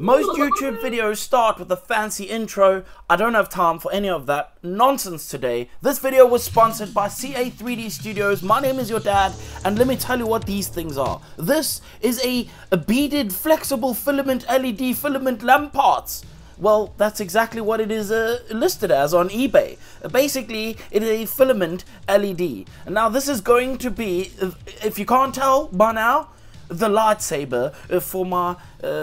Most YouTube videos start with a fancy intro. I don't have time for any of that nonsense today. This video was sponsored by CA3D Studios. My name is your dad, and let me tell you what these things are. This is a beaded flexible filament LED filament lamp parts. Well, that's exactly what it is listed as on eBay. Basically, it is a filament LED. And now this is going to be, if you can't tell by now, the lightsaber for my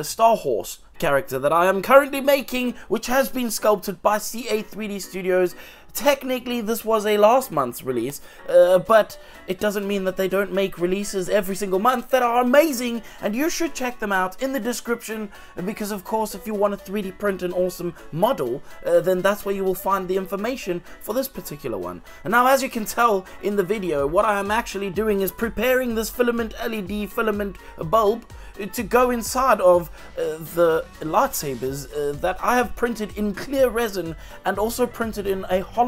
Star Horse character that I am currently making, which has been sculpted by CA3D Studios. Technically, this was a last month's release, but it doesn't mean that they don't make releases every single month that are amazing, and you should check them out in the description, because of course, if you want to 3D print an awesome model, then that's where you will find the information for this particular one. And now, as you can tell in the video, what I am actually doing is preparing this filament LED filament bulb to go inside of the lightsabers that I have printed in clear resin and also printed in a hollow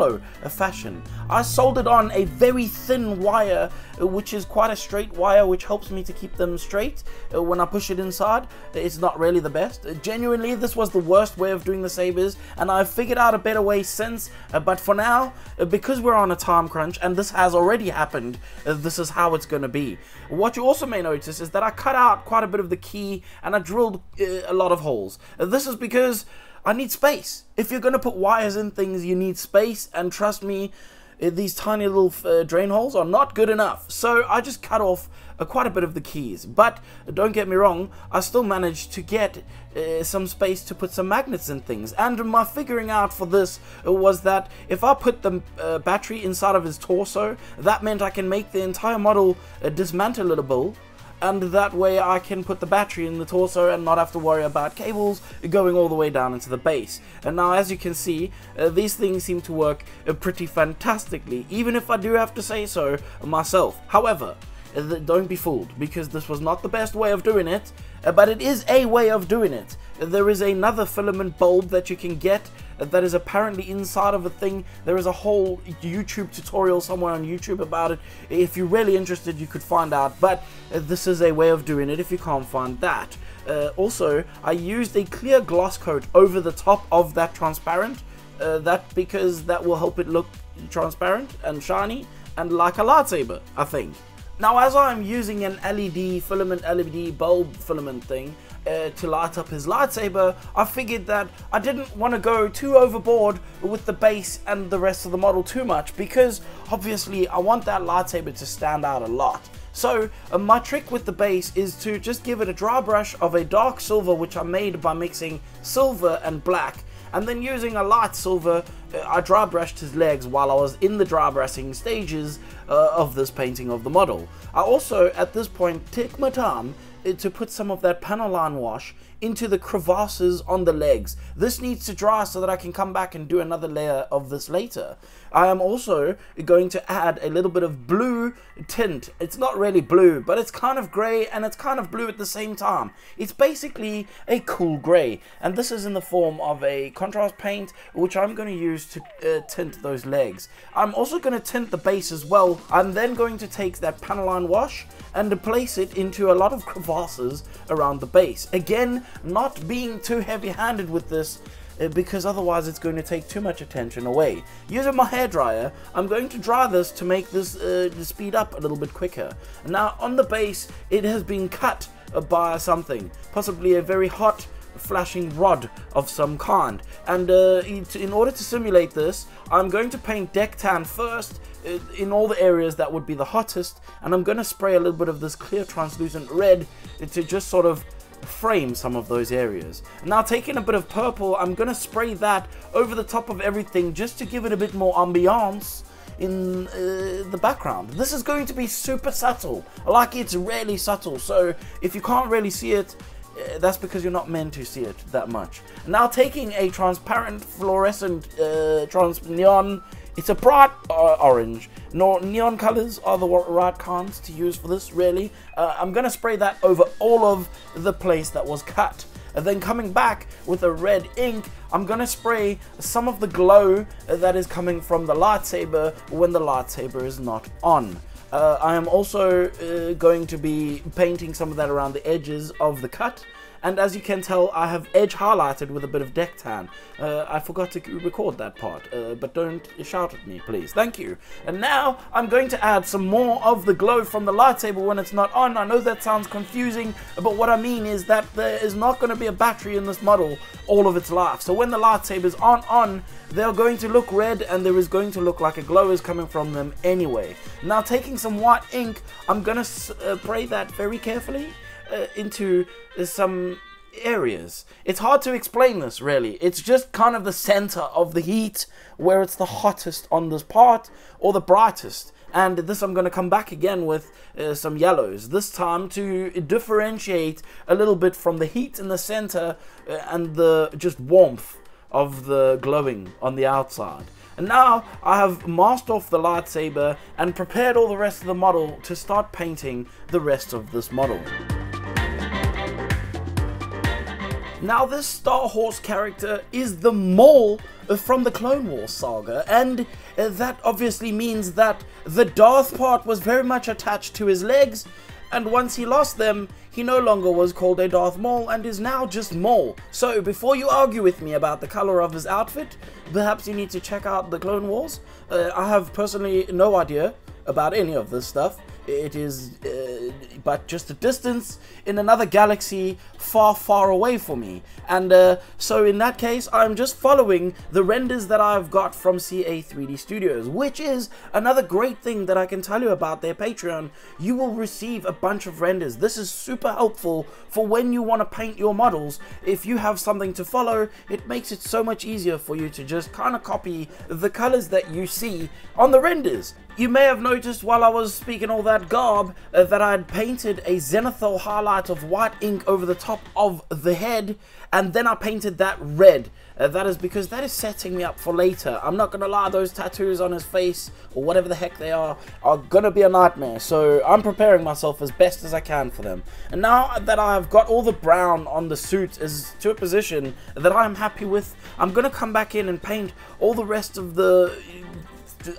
fashion. I soldered on a very thin wire, which is quite a straight wire, which helps me to keep them straight when I push it inside. It's not really the best. Genuinely, this was the worst way of doing the sabers, and I've figured out a better way since, but for now, because we're on a time crunch and this has already happened, this is how it's going to be. What you also may notice is that I cut out quite a bit of the key and I drilled a lot of holes. This is because I need space. If you're going to put wires in things, you need space, and trust me, these tiny little drain holes are not good enough. So I just cut off quite a bit of the keys, but don't get me wrong, I still managed to get some space to put some magnets in things. And my figuring out for this was that if I put the battery inside of his torso, that meant I can make the entire model dismantleable, and that way I can put the battery in the torso and not have to worry about cables going all the way down into the base. And now, as you can see, these things seem to work pretty fantastically, even if I do have to say so myself. However, don't be fooled, because this was not the best way of doing it, but it is a way of doing it. There is another filament bulb that you can get that is apparently inside of a thing. There is a whole YouTube tutorial somewhere on YouTube about it. If you're really interested, you could find out, but this is a way of doing it if you can't find that. Also, I used a clear gloss coat over the top of that transparent, because that will help it look transparent and shiny and like a lightsaber, I think. Now, as I'm using an LED filament, LED bulb filament thing to light up his lightsaber, I figured that I didn't want to go too overboard with the base and the rest of the model too much, because obviously I want that lightsaber to stand out a lot. So my trick with the base is to just give it a dry brush of a dark silver, which I made by mixing silver and black, and then using a light silver, I dry brushed his legs while I was in the dry brushing stages of this painting of the model. I also, at this point, take my time to put some of that panel line wash into the crevasses on the legs. This needs to dry so that I can come back and do another layer of this later. I am also going to add a little bit of blue tint. It's not really blue, but it's kind of grey and it's kind of blue at the same time. It's basically a cool grey, and this is in the form of a contrast paint, which I'm going to use to tint those legs. I'm also going to tint the base as well. I'm then going to take that panel line wash and place it into a lot of crevasses around the base. Again, not being too heavy-handed with this, because otherwise it's going to take too much attention away. Using my hairdryer, I'm going to dry this to make this speed up a little bit quicker. Now, on the base, it has been cut by something, possibly a very hot flashing rod of some kind, and in order to simulate this, I'm going to paint deck tan first in all the areas that would be the hottest, and I'm going to spray a little bit of this clear translucent red to just sort of frame some of those areas. Now, taking a bit of purple, I'm going to spray that over the top of everything just to give it a bit more ambiance in the background. This is going to be super subtle, like it's really subtle, so if you can't really see it, that's because you're not meant to see it that much. Now, taking a transparent fluorescent neon, it's a bright orange. No, neon colors are the right kinds to use for this, really. I'm going to spray that over all of the place that was cut. And then coming back with a red ink, I'm going to spray some of the glow that is coming from the lightsaber when the lightsaber is not on. I am also going to be painting some of that around the edges of the cut, and as you can tell, I have edge highlighted with a bit of deck tan. I forgot to record that part, but don't shout at me, please. Thank you. And now I'm going to add some more of the glow from the lightsaber when it's not on. I know that sounds confusing, but what I mean is that there is not going to be a battery in this model all of its life. So when the lightsabers aren't on, they're going to look red, and there is going to look like a glow is coming from them anyway. Now, taking some white ink, I'm going to spray that very carefully into some areas. It's hard to explain this, really. It's just kind of the center of the heat, where it's the hottest on this part, or the brightest. And this I'm going to come back again with some yellows, this time to differentiate a little bit from the heat in the center and the just warmth of the glowing on the outside. And now I have masked off the lightsaber and prepared all the rest of the model to start painting the rest of this model. Now, this Star Horse character is the Maul from the Clone Wars saga, and that obviously means that the Darth part was very much attached to his legs, and once he lost them, he no longer was called a Darth Maul and is now just Maul. So before you argue with me about the color of his outfit, perhaps you need to check out the Clone Wars. I have personally no idea about any of this stuff. It is but just a distance in another galaxy far, far away from me. And so in that case, I'm just following the renders that I've got from CA3D Studios, which is another great thing that I can tell you about their Patreon. You will receive a bunch of renders. This is super helpful for when you want to paint your models. If you have something to follow, it makes it so much easier for you to just kind of copy the colors that you see on the renders. You may have noticed while I was speaking all that garb that I had painted a zenithal highlight of white ink over the top of the head, and then I painted that red. That is because that is setting me up for later. I'm not gonna lie, those tattoos on his face, or whatever the heck they are gonna be a nightmare. So I'm preparing myself as best as I can for them. And now that I've got all the brown on the suit is to a position that I'm happy with, I'm gonna come back in and paint all the rest of the...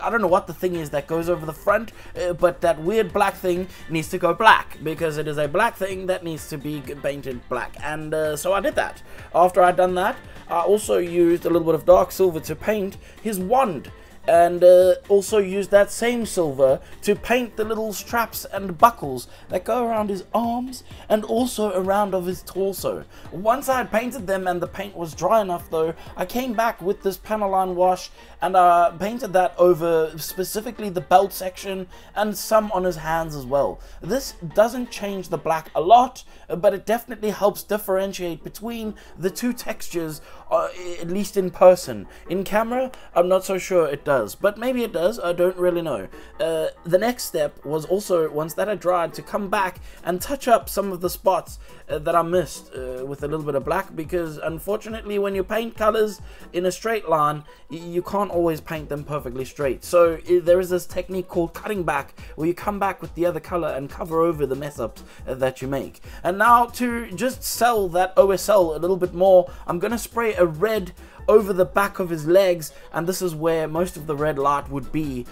I don't know what the thing is that goes over the front, but that weird black thing needs to go black, because it is a black thing that needs to be painted black. And so I did that. After I'd done that, I also used a little bit of dark silver to paint his wand, and also used that same silver to paint the little straps and buckles that go around his arms and also around of his torso. Once I had painted them and the paint was dry enough though, I came back with this Panaline wash and I painted that over specifically the belt section and some on his hands as well. This doesn't change the black a lot, but it definitely helps differentiate between the two textures, at least in person. In camera, I'm not so sure it does, but maybe it does, I don't really know. The next step was also, once that had dried, to come back and touch up some of the spots that I missed with a little bit of black, because unfortunately when you paint colors in a straight line, you can't always paint them perfectly straight. So there is this technique called cutting back, where you come back with the other color and cover over the mess ups that you make. And now to just sell that OSL a little bit more, I'm gonna spray a red over the back of his legs, and this is where most of the red light would be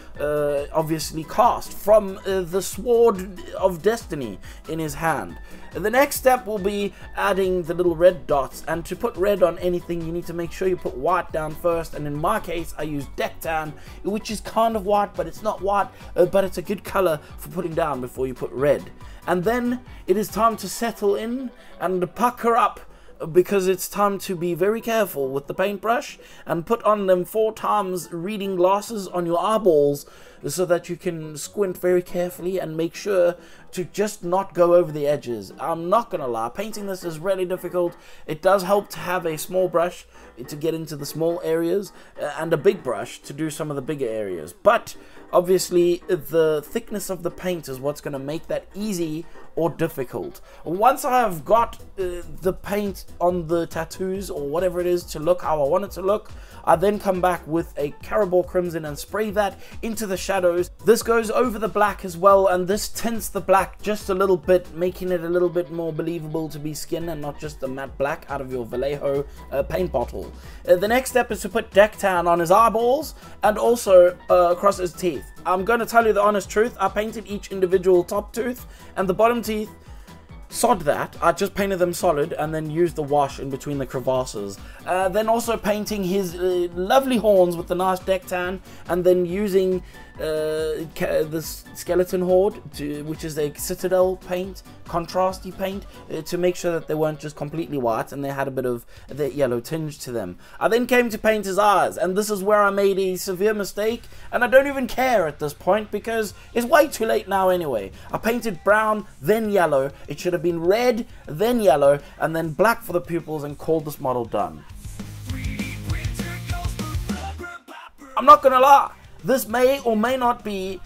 obviously cast from the sword of destiny in his hand. The next step will be adding the little red dots, and to put red on anything you need to make sure you put white down first, and in my case I use deck tan, which is kind of white but it's not white, but it's a good color for putting down before you put red. And then it is time to settle in and pucker up, because it's time to be very careful with the paintbrush and put on them 4 times reading glasses on your eyeballs, so that you can squint very carefully and make sure to just not go over the edges. I'm not gonna lie, painting this is really difficult. It does help to have a small brush to get into the small areas and a big brush to do some of the bigger areas, but obviously the thickness of the paint is what's going to make that easy or difficult. Once I have got the paint on the tattoos or whatever it is to look how I want it to look, I then come back with a Carabao Crimson and spray that into the shadows. This goes over the black as well, and this tints the black just a little bit, making it a little bit more believable to be skin and not just the matte black out of your Vallejo paint bottle. The next step is to put deck tan on his eyeballs and also across his teeth. I'm going to tell you the honest truth, I painted each individual top tooth, and the bottom teeth sod that, I just painted them solid and then used the wash in between the crevasses. Then also painting his lovely horns with the nice deck tan, and then using this skeleton horde, which is a citadel paint, contrasty paint, to make sure that they weren't just completely white and they had a bit of the yellow tinge to them. I then came to paint his eyes, and this is where I made a severe mistake, and I don't even care at this point because it's way too late now anyway. I painted brown, then yellow. It should have been red, then yellow, and then black for the pupils, and called this model done. I'm not gonna lie, this may or may not be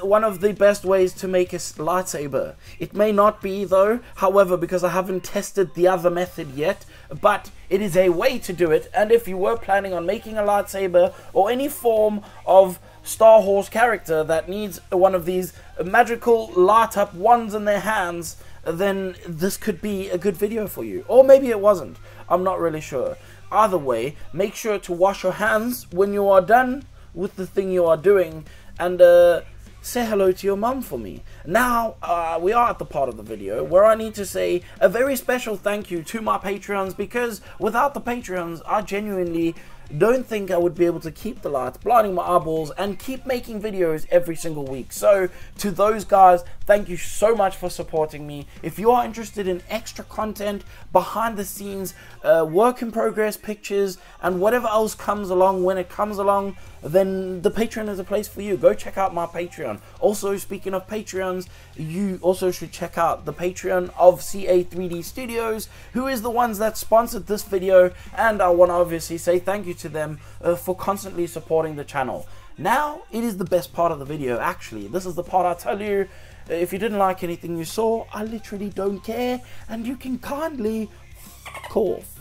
one of the best ways to make a lightsaber. It may not be though, however, because I haven't tested the other method yet, but it is a way to do it. And if you were planning on making a lightsaber or any form of Star Wars character that needs one of these magical light up wands in their hands, then this could be a good video for you. Or maybe it wasn't, I'm not really sure. Either way, make sure to wash your hands when you are done with the thing you are doing, and say hello to your mum for me. Now, we are at the part of the video where I need to say a very special thank you to my Patreons, because without the Patreons, I genuinely don't think I would be able to keep the lights blinding my eyeballs and keep making videos every single week. So to those guys, thank you so much for supporting me. If you are interested in extra content, behind the scenes, work in progress pictures, and whatever else comes along when it comes along, then the Patreon is a place for you. Go check out my Patreon. Also, speaking of Patreons, you also should check out the Patreon of CA3D Studios, who is the ones that sponsored this video, and I want to obviously say thank you to them for constantly supporting the channel. Now, it is the best part of the video, actually. This is the part I tell you, if you didn't like anything you saw, I literally don't care, and you can kindly f*** off.